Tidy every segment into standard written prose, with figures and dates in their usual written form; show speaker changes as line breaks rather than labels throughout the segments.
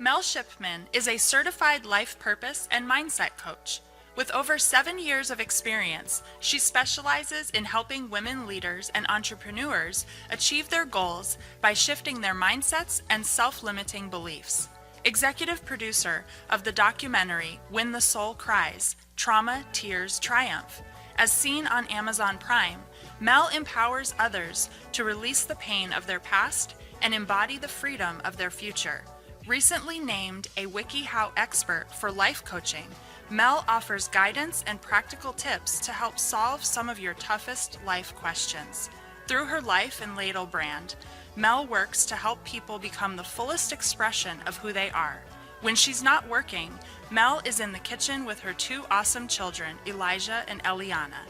Mel Shipman is a certified life purpose and mindset coach. With over 7 years of experience, she specializes in helping women leaders and entrepreneurs achieve their goals by shifting their mindsets and self-limiting beliefs. Executive producer of the documentary When the Soul Cries, Trauma, Tears, Triumph. As seen on Amazon Prime, Mel empowers others to release the pain of their past and embody the freedom of their future. Recently named a WikiHow expert for life coaching, Mel offers guidance and practical tips to help solve some of your toughest life questions. Through her Life and Ladle brand, Mel works to help people become the fullest expression of who they are. When she's not working, Mel is in the kitchen with her 2 awesome children, Elijah and Eliana.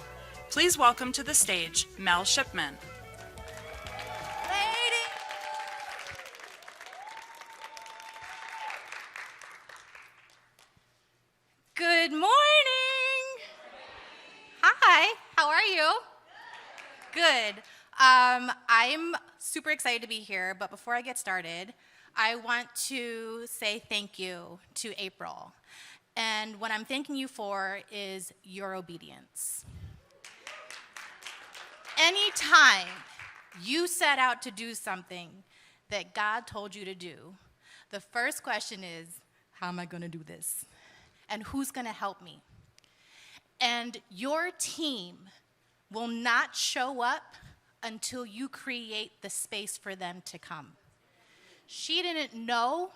Please welcome to the stage, Mel Shipman.
Good morning. Hi, how are you? Good. I'm super excited to be here, but before I get started, I want to say thank you to April. And what I'm thanking you for is your obedience. Anytime you set out to do something that God told you to do, the first question is, how am I going to do this? And who's going to help me? And your team will not show up until you create the space for them to come. She didn't know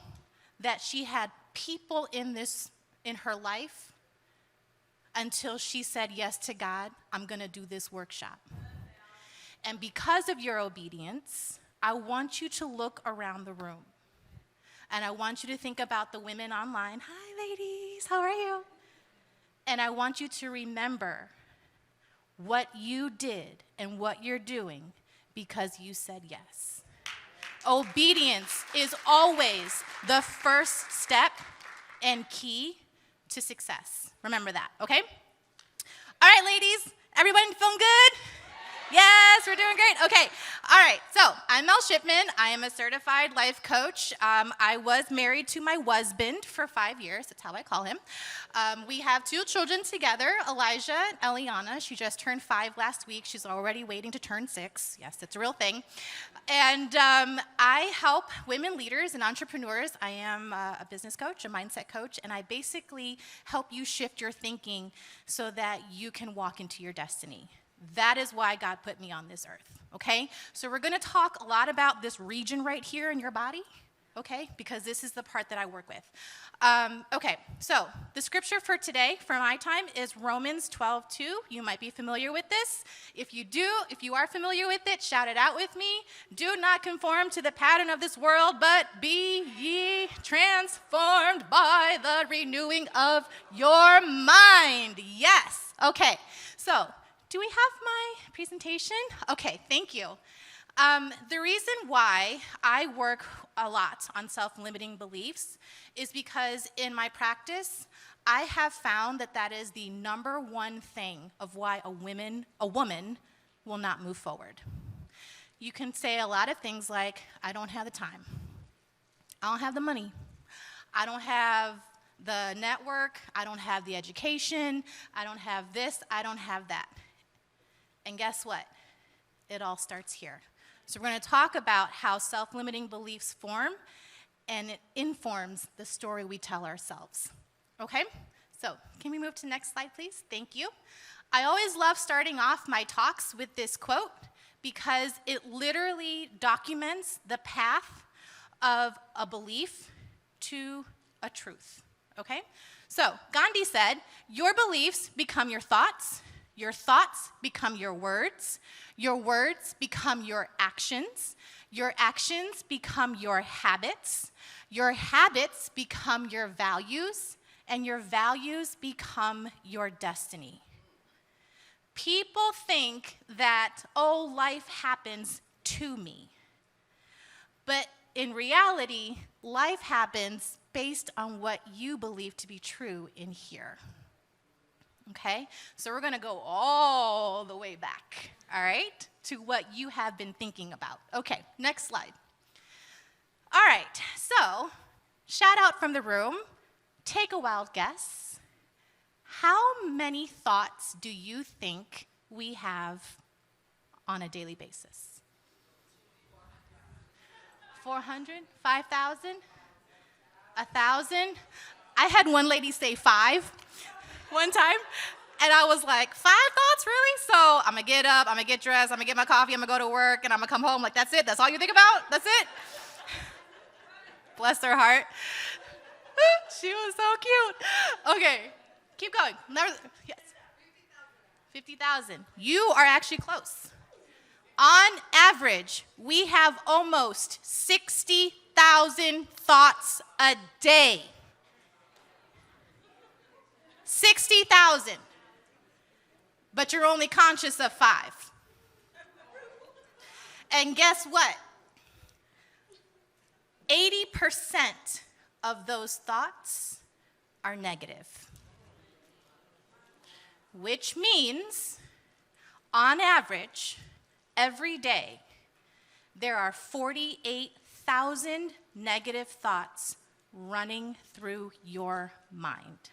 that she had people in her life until she said yes to God, I'm going to do this workshop. And because of your obedience, I want you to look around the room. And I want you to think about the women online. Hi, ladies, how are you? And I want you to remember what you did and what you're doing because you said yes. Obedience is always the first step and key to success. Remember that, okay? All right, ladies, everybody feeling good? Yes, we're doing great. Okay, all right, so I'm Mel Shipman. I am a certified life coach. I was married to my husband for 5 years. That's how I call him. We have 2 children together, Elijah and Eliana. She just turned 5 last week. She's already waiting to turn 6. Yes, it's a real thing. And I help women leaders and entrepreneurs. I am a business coach, a mindset coach, and I basically help you shift your thinking so that you can walk into your destiny. That is why God put me on this earth, okay? So we're going to talk a lot about this region right here in your body, okay? Because this is the part that I work with. Okay, so the scripture for today, for my time, is Romans 12:2. You might be familiar with this. If you are familiar with it, shout it out with me. Do not conform to the pattern of this world, but be ye transformed by the renewing of your mind. Yes, okay, so do we have my presentation? Okay, thank you. The reason why I work a lot on self-limiting beliefs is because in my practice, I have found that is the number one thing of why a woman will not move forward. You can say a lot of things like, I don't have the time. I don't have the money. I don't have the network. I don't have the education. I don't have this. I don't have that. And guess what? It all starts here. So we're going to talk about how self-limiting beliefs form, and it informs the story we tell ourselves. Okay? So can we move to the next slide, please? Thank you. I always love starting off my talks with this quote because it literally documents the path of a belief to a truth. Okay? So Gandhi said, your beliefs become your thoughts become your words become your actions become your habits become your values, and your values become your destiny. People think that, oh, life happens to me. But in reality, life happens based on what you believe to be true in here. Okay, so we're going to go all the way back, all right, to what you have been thinking about. Okay, next slide. All right, so shout out from the room, take a wild guess. How many thoughts do you think we have on a daily basis? 400? 5,000? 1,000? I had one lady say 5 one time, and I was like, 5 thoughts, really? So I'm gonna get up, I'm gonna get dressed, I'm gonna get my coffee, I'm gonna go to work, and I'm gonna come home. Like, that's it? That's all you think about? That's it? Bless her heart. She was so cute. Okay, keep going. Yes. 50,000. You are actually close. On average, we have almost 60,000 thoughts a day. 60,000. But you're only conscious of 5. And guess what? 80% of those thoughts are negative. Which means, on average, every day, there are 48,000 negative thoughts running through your mind.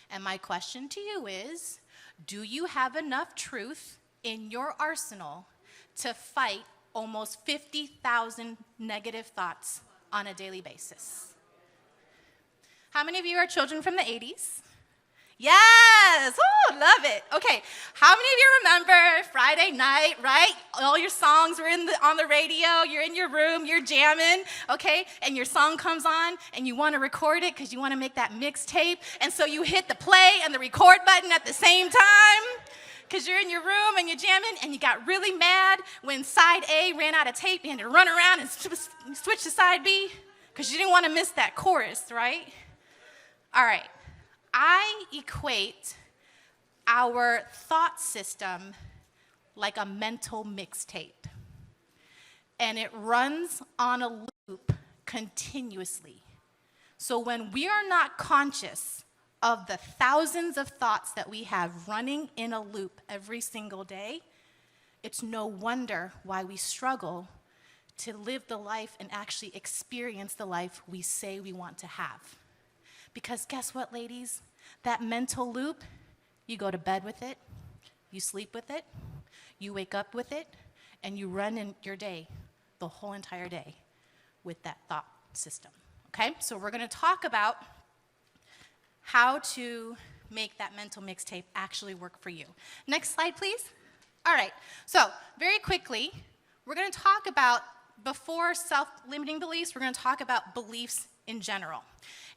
And my question to you is, do you have enough truth in your arsenal to fight almost 50,000 negative thoughts on a daily basis? How many of you are children from the 80s? Yes! Ooh, love it. Okay, how many of you remember Friday night, right? All your songs were on the radio, you're in your room, you're jamming, okay? And your song comes on, and you want to record it because you want to make that mixtape, and so you hit the play and the record button at the same time because you're in your room and you're jamming, and you got really mad when side A ran out of tape. You had to run around and switch to side B because you didn't want to miss that chorus, right? All right. I equate our thought system like a mental mixtape, and it runs on a loop continuously. So when we are not conscious of the thousands of thoughts that we have running in a loop every single day, it's no wonder why we struggle to live the life and actually experience the life we say we want to have. Because guess what, ladies? That mental loop, you go to bed with it, you sleep with it, you wake up with it, and you run in your day, the whole entire day, with that thought system, okay? So we're gonna talk about how to make that mental mixtape actually work for you. Next slide, please. All right, so very quickly, we're gonna talk about, before self-limiting beliefs, we're gonna talk about beliefs in general.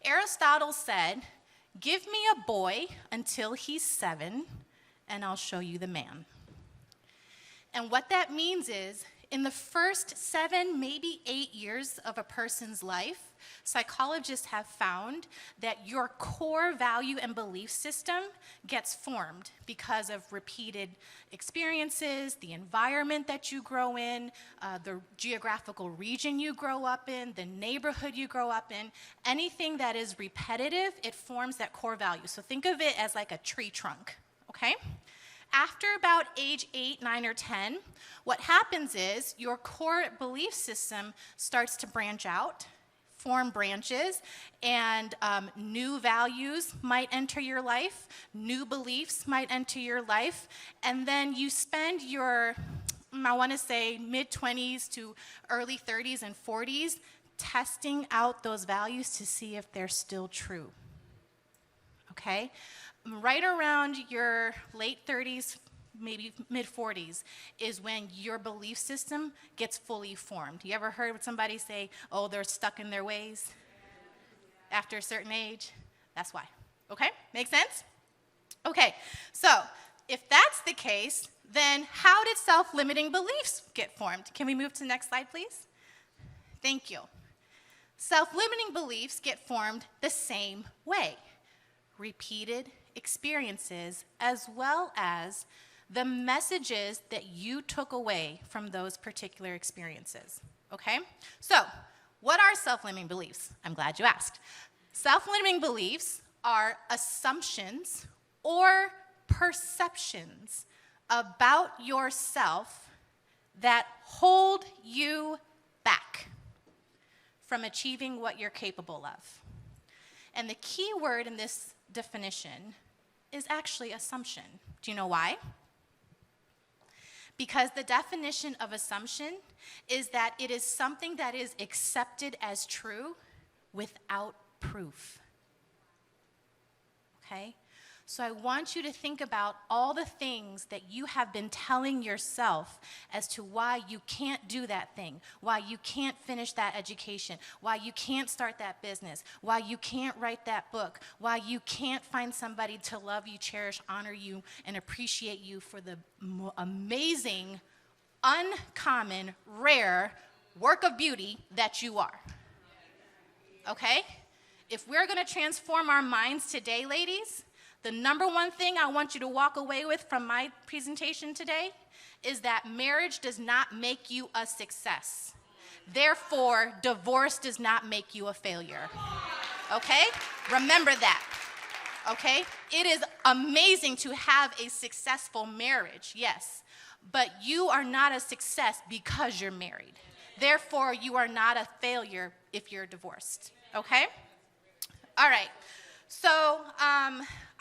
Aristotle said, "Give me a boy until he's 7, and I'll show you the man." And what that means is, in the first 7, maybe 8 years of a person's life, psychologists have found that your core value and belief system gets formed because of repeated experiences, the environment that you grow in, the geographical region you grow up in, the neighborhood you grow up in. Anything that is repetitive, it forms that core value. So think of it as like a tree trunk, okay? After about age 8, 9, or 10, what happens is your core belief system starts to branch out, form branches, and new values might enter your life, new beliefs might enter your life, and then you spend your, I want to say, mid-20s to early 30s and 40s testing out those values to see if they're still true, okay? Right around your late 30s, maybe mid-40s, is when your belief system gets fully formed. You ever heard somebody say, oh, they're stuck in their ways after a certain age? That's why, okay? Make sense? Okay, so if that's the case, then how did self-limiting beliefs get formed? Can we move to the next slide, please? Thank you. Self-limiting beliefs get formed the same way. Repeated experiences, as well as the messages that you took away from those particular experiences, okay? So, what are self-limiting beliefs? I'm glad you asked. Self-limiting beliefs are assumptions or perceptions about yourself that hold you back from achieving what you're capable of. And the key word in this definition is actually assumption. Do you know why? Because the definition of assumption is that it is something that is accepted as true without proof. Okay? So I want you to think about all the things that you have been telling yourself as to why you can't do that thing, why you can't finish that education, why you can't start that business, why you can't write that book, why you can't find somebody to love you, cherish, honor you, and appreciate you for the amazing, uncommon, rare work of beauty that you are. Okay? If we're going to transform our minds today, ladies, the number one thing I want you to walk away with from my presentation today is that marriage does not make you a success. Therefore, divorce does not make you a failure. Okay? Remember that. Okay? It is amazing to have a successful marriage, yes, but you are not a success because you're married. Therefore, you are not a failure if you're divorced. Okay? All right. So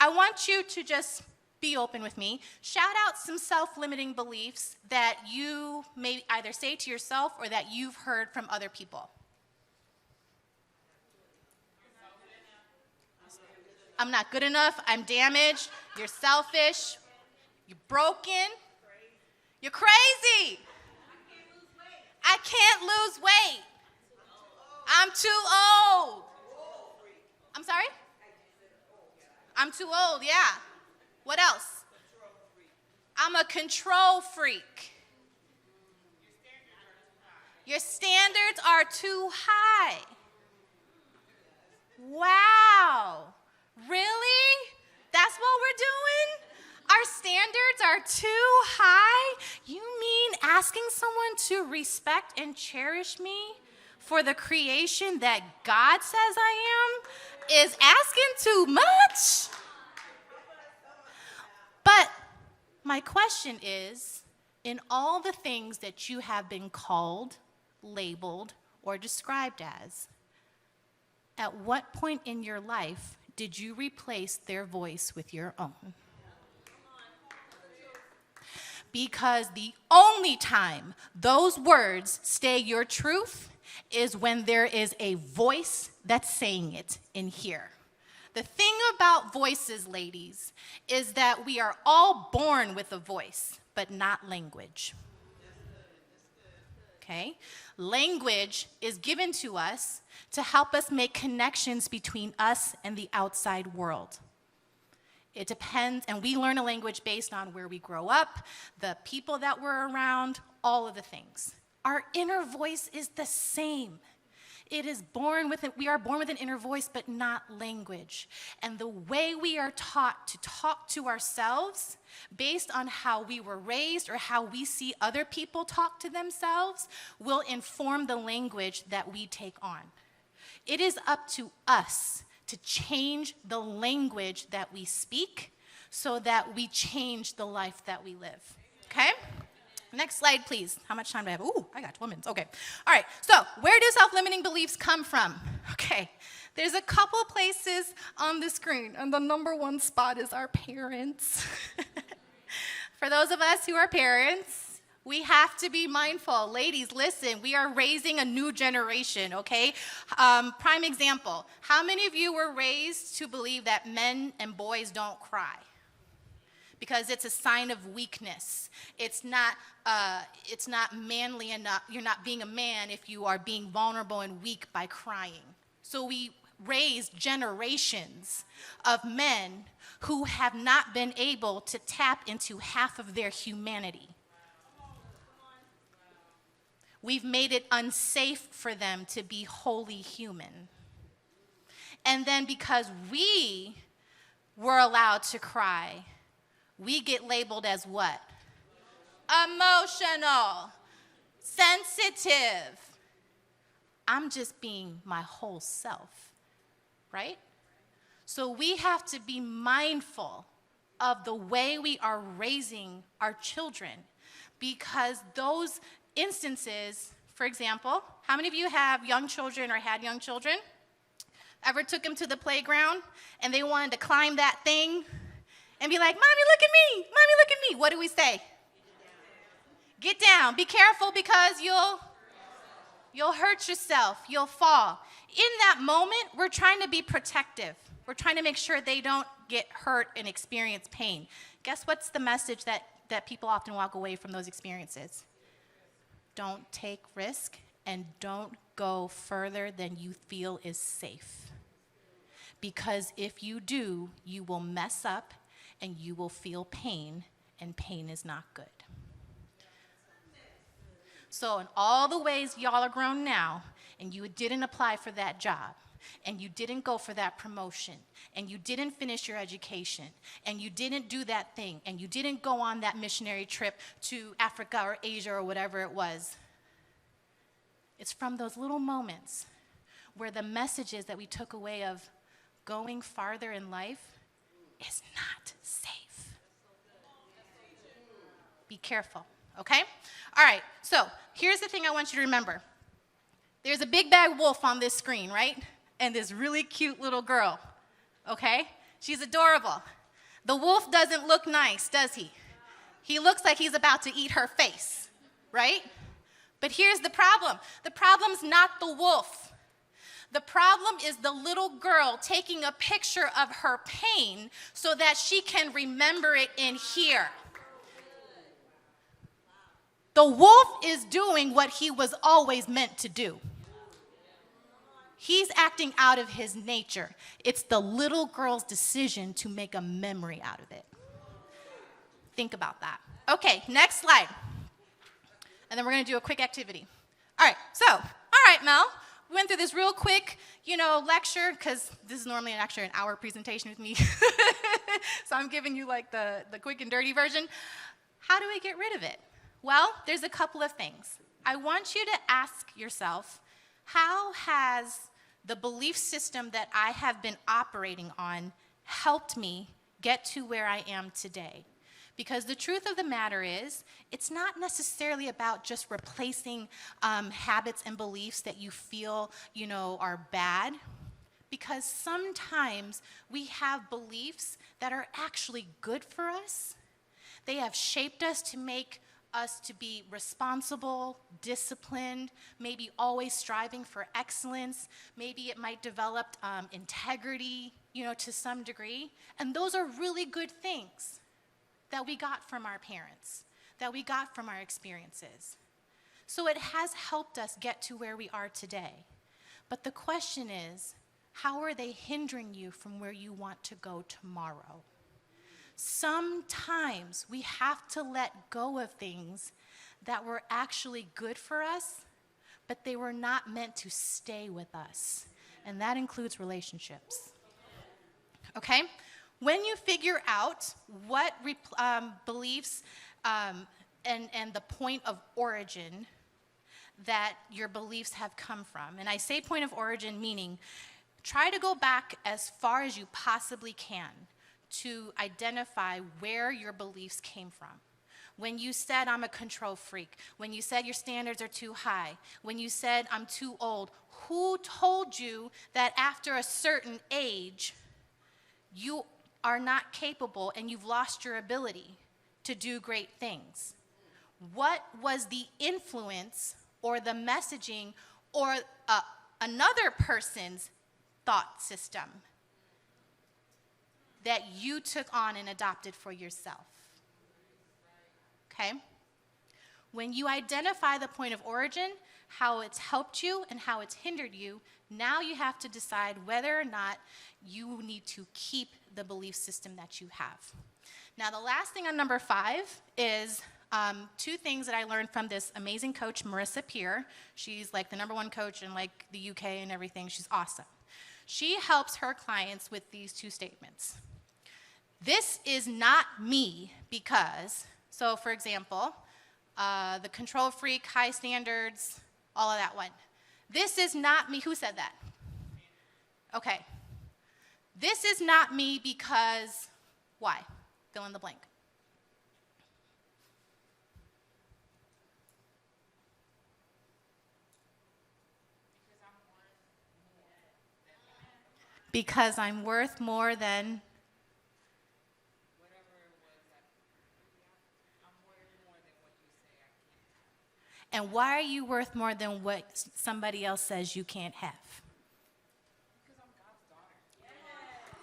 I want you to just be open with me. Shout out some self-limiting beliefs that you may either say to yourself or that you've heard from other people. I'm not good enough. I'm damaged. You're selfish. You're broken. You're crazy. I can't lose weight. I'm too old. I'm sorry? I'm too old, yeah. What else? I'm a control freak. Your standards are too high. Wow. Really? That's what we're doing? Our standards are too high? You mean asking someone to respect and cherish me for the creation that God says I am is asking too much? But my question is, in all the things that you have been called, labeled, or described as, at what point in your life did you replace their voice with your own? Because the only time those words stay your truth is when there is a voice that's saying it in here. The thing about voices, ladies, is that we are all born with a voice, but not language. Okay? Language is given to us to help us make connections between us and the outside world. It depends, and we learn a language based on where we grow up, the people that we're around, all of the things. Our inner voice is the same. We are born with an inner voice, but not language. And the way we are taught to talk to ourselves based on how we were raised or how we see other people talk to themselves will inform the language that we take on. It is up to us to change the language that we speak so that we change the life that we live. Okay? Next slide, please. How much time do I have? Ooh, I got 12 minutes. Okay. All right. So where do self-limiting beliefs come from? Okay. There's a couple places on the screen, and the number one spot is our parents. For those of us who are parents, we have to be mindful. Ladies, listen, we are raising a new generation, okay? Prime example, how many of you were raised to believe that men and boys don't cry? Because it's a sign of weakness. It's not manly enough. You're not being a man if you are being vulnerable and weak by crying. So we raised generations of men who have not been able to tap into half of their humanity. We've made it unsafe for them to be wholly human. And then because we were allowed to cry, we get labeled as what? Emotional, sensitive. I'm just being my whole self, right? So we have to be mindful of the way we are raising our children, because those instances For example, how many of you have young children or had young children? Ever took them to the playground and they wanted to climb that thing and be like, Mommy, look at me. Mommy, look at me. What do we say? Get down. Be careful because you'll hurt yourself. You'll fall. In that moment, we're trying to be protective. We're trying to make sure they don't get hurt and experience pain. Guess what's the message that people often walk away from those experiences? Don't take risk and don't go further than you feel is safe. Because if you do, you will mess up and you will feel pain, and pain is not good. So in all the ways y'all are grown now, and you didn't apply for that job, and you didn't go for that promotion, and you didn't finish your education, and you didn't do that thing, and you didn't go on that missionary trip to Africa or Asia or whatever it was, it's from those little moments where the messages that we took away of going farther in life is not safe. Be careful, okay? All right, so here's the thing I want you to remember. There's a big bad wolf on this screen, right? And this really cute little girl, okay? She's adorable. The wolf doesn't look nice, does he? He looks like he's about to eat her face, right? But here's the problem. The problem's not the wolf. The problem is the little girl taking a picture of her pain so that she can remember it in here. The wolf is doing what he was always meant to do. He's acting out of his nature. It's the little girl's decision to make a memory out of it. Think about that. Okay, next slide. And then we're going to do a quick activity. All right, Mel. We went through this real quick, lecture, because this is normally actually an hour presentation with me. So I'm giving you like the quick and dirty version. How do we get rid of it? Well, there's a couple of things. I want you to ask yourself, how has the belief system that I have been operating on helped me get to where I am today? Because the truth of the matter is, it's not necessarily about just replacing habits and beliefs that you feel, are bad. Because sometimes we have beliefs that are actually good for us. They have shaped us to make us to be responsible, disciplined, maybe always striving for excellence. Maybe it might develop integrity, to some degree. And those are really good things that we got from our parents, that we got from our experiences. So it has helped us get to where we are today. But the question is, how are they hindering you from where you want to go tomorrow? Sometimes we have to let go of things that were actually good for us, but they were not meant to stay with us. And that includes relationships. Okay? When you figure out what beliefs and the point of origin that your beliefs have come from, and I say point of origin meaning try to go back as far as you possibly can to identify where your beliefs came from. When you said, I'm a control freak, when you said your standards are too high, when you said, I'm too old, who told you that after a certain age, you are not capable and you've lost your ability to do great things? What was the influence or the messaging or another person's thought system that you took on and adopted for yourself? Okay? When you identify the point of origin, how it's helped you and how it's hindered you, now you have to decide whether or not you need to keep the belief system that you have. Now, the last thing on number 5 is two things that I learned from this amazing coach, Marissa Peer. She's like the #1 coach in like the UK and everything. She's awesome. She helps her clients with these 2 statements. This is not me because, so for example, the control freak, high standards, all of that one. This is not me. Who said that? Okay. This is not me because, why? Fill in the blank. Because I'm worth more than. And why are you worth more than what somebody else says you can't have?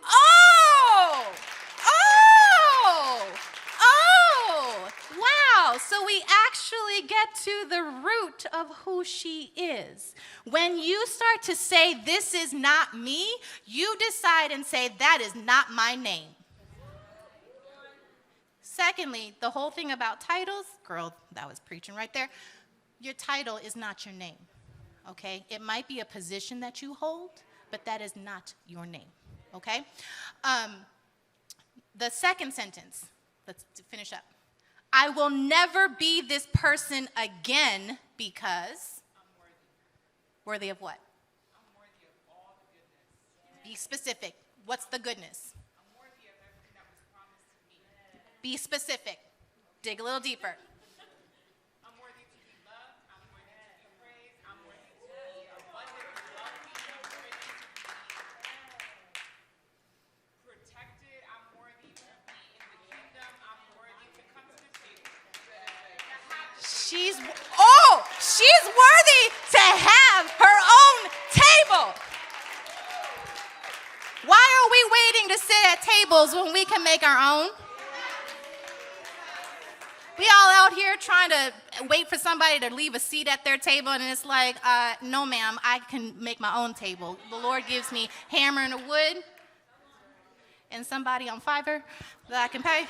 Oh! Oh! Oh! Wow. So we actually get to the root of who she is. When you start to say, this is not me, you decide and say, that is not my name. Secondly, the whole thing about titles, girl, that was preaching right there. Your title is not your name, okay? It might be a position that you hold, but that is not your name, okay? The second sentence, let's finish up. I will never be this person again because. I'm worthy. Worthy of what? I'm worthy of all the goodness. Be specific. What's the goodness? I'm worthy of everything that was promised to me. Be specific. Dig a little deeper. I'm worthy to be loved. I'm worthy to be praised. I'm worthy to be abundantly wealthy. I'm worthy to be protected. I'm worthy to be in the kingdom. I'm worthy to come to the table. She's worthy to have her own table. Why are we waiting to sit at tables when we can make our own? We all out here trying to wait for somebody to leave a seat at their table, and it's like, no, ma'am, I can make my own table. The Lord gives me hammer and a wood and somebody on Fiverr that I can pay.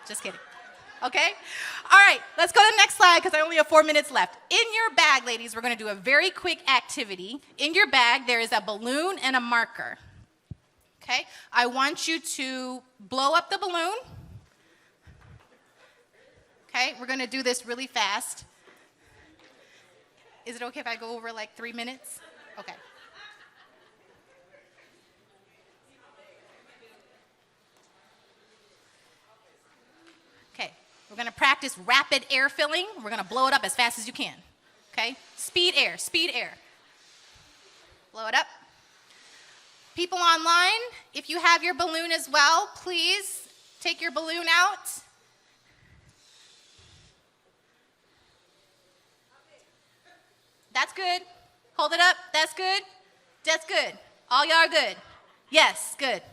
Just kidding. Okay? All right, let's go to the next slide because I only have 4 minutes left. In your bag, ladies, we're going to do a very quick activity. In your bag, there is a balloon and a marker. Okay? I want you to blow up the balloon. Okay, we're going to do this really fast. Is it okay if I go over like 3 minutes? Okay. Okay, we're going to practice rapid air filling. We're going to blow it up as fast as you can. Okay, speed air, speed air. Blow it up. People online, if you have your balloon as well, please take your balloon out. That's good. Hold it up. That's good. That's good. All y'all are good. Yes, good.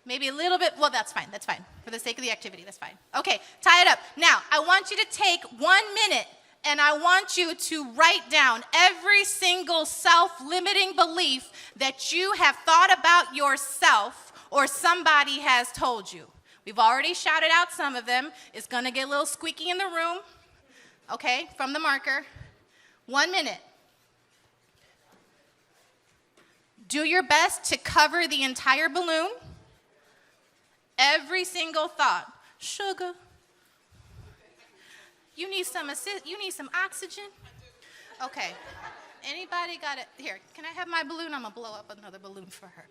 Maybe a little bit. Well, that's fine. That's fine. For the sake of the activity, that's fine. Okay, tie it up. Now, I want you to take 1 minute and I want you to write down every single self-limiting belief that you have thought about yourself or somebody has told you. We've already shouted out some of them. It's going to get a little squeaky in the room, okay, from the marker. 1 minute. Do your best to cover the entire balloon. Every single thought. Sugar. You need some oxygen? Okay. Anybody got it? Here, can I have my balloon? I'm going to blow up another balloon for her.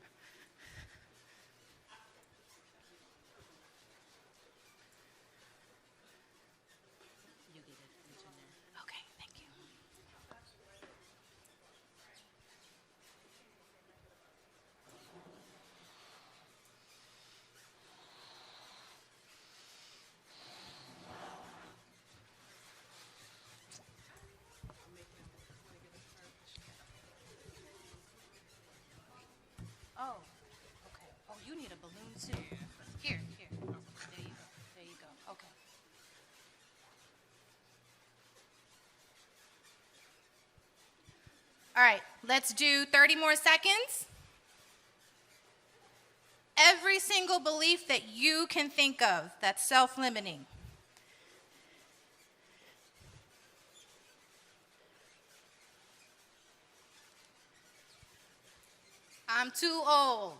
Okay, thank you. Oh, okay. Oh, you need a balloon too. Here. There you go. There you go. Okay. All right, let's do 30 more seconds. Every single belief that you can think of that's self-limiting. I'm too old.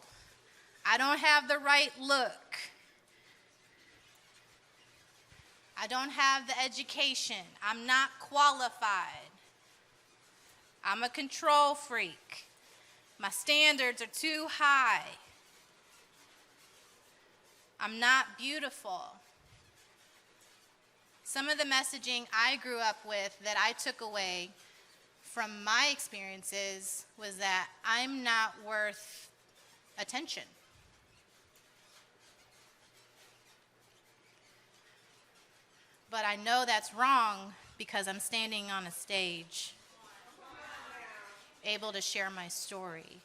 I don't have the right look. I don't have the education. I'm not qualified. I'm a control freak. My standards are too high. I'm not beautiful. Some of the messaging I grew up with that I took away from my experiences was that I'm not worth attention. But I know that's wrong because I'm standing on a stage, able to share my story.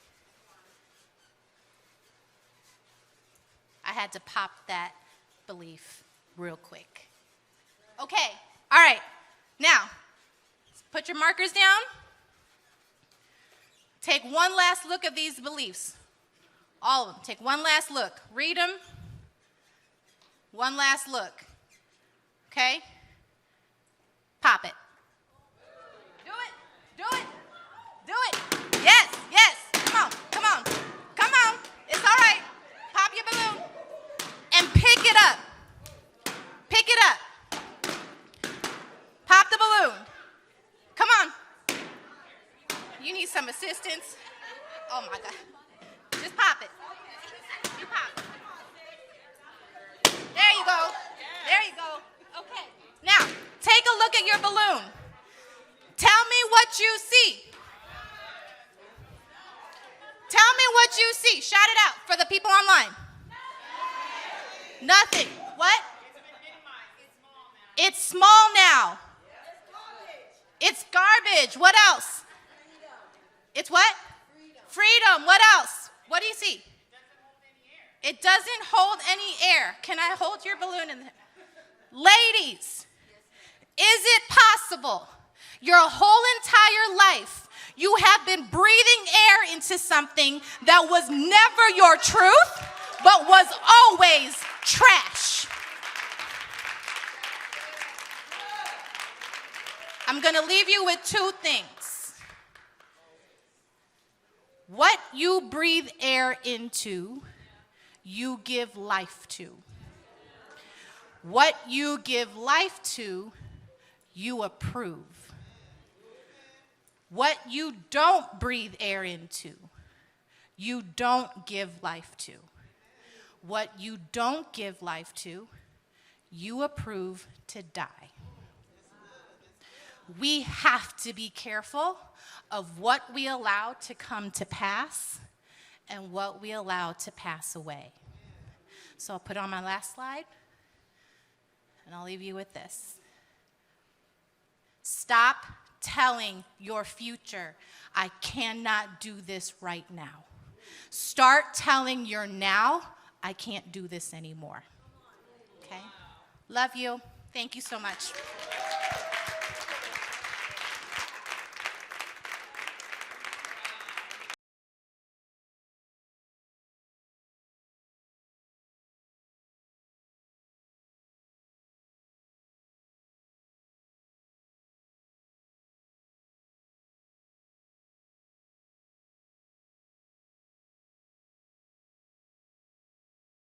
I had to pop that belief real quick. Okay, all right. Now, put your markers down. Take one last look at these beliefs. All of them. Take one last look. Read them. One last look. Okay? Pop it. Do it. Do it. Do it. Yes, yes. Come on. Come on. Come on. It's all right. Pop your balloon. And pick it up. Pick it up. Pop the balloon. Come on. You need some assistance. Oh my God. Just pop it. You pop it. There you go. There you go. Okay. Now, take a look at your balloon. Tell me what you see. Tell me what you see. Shout it out for the people online. Nothing. What? It's small now. It's garbage. What else? It's what? Freedom. What else? What do you see? It doesn't hold any air. Can I hold your balloon in there? Ladies, is it possible your whole entire life you have been breathing air into something that was never your truth, but was always trash? I'm going to leave you with two things. What you breathe air into, you give life to. What you give life to, you approve. What you don't breathe air into, you don't give life to. What you don't give life to, you approve to die. We have to be careful of what we allow to come to pass and what we allow to pass away. So I'll put on my last slide, and I'll leave you with this. Stop telling your future, I cannot do this right now. Start telling your now, I can't do this anymore. Okay? Love you. Thank you so much.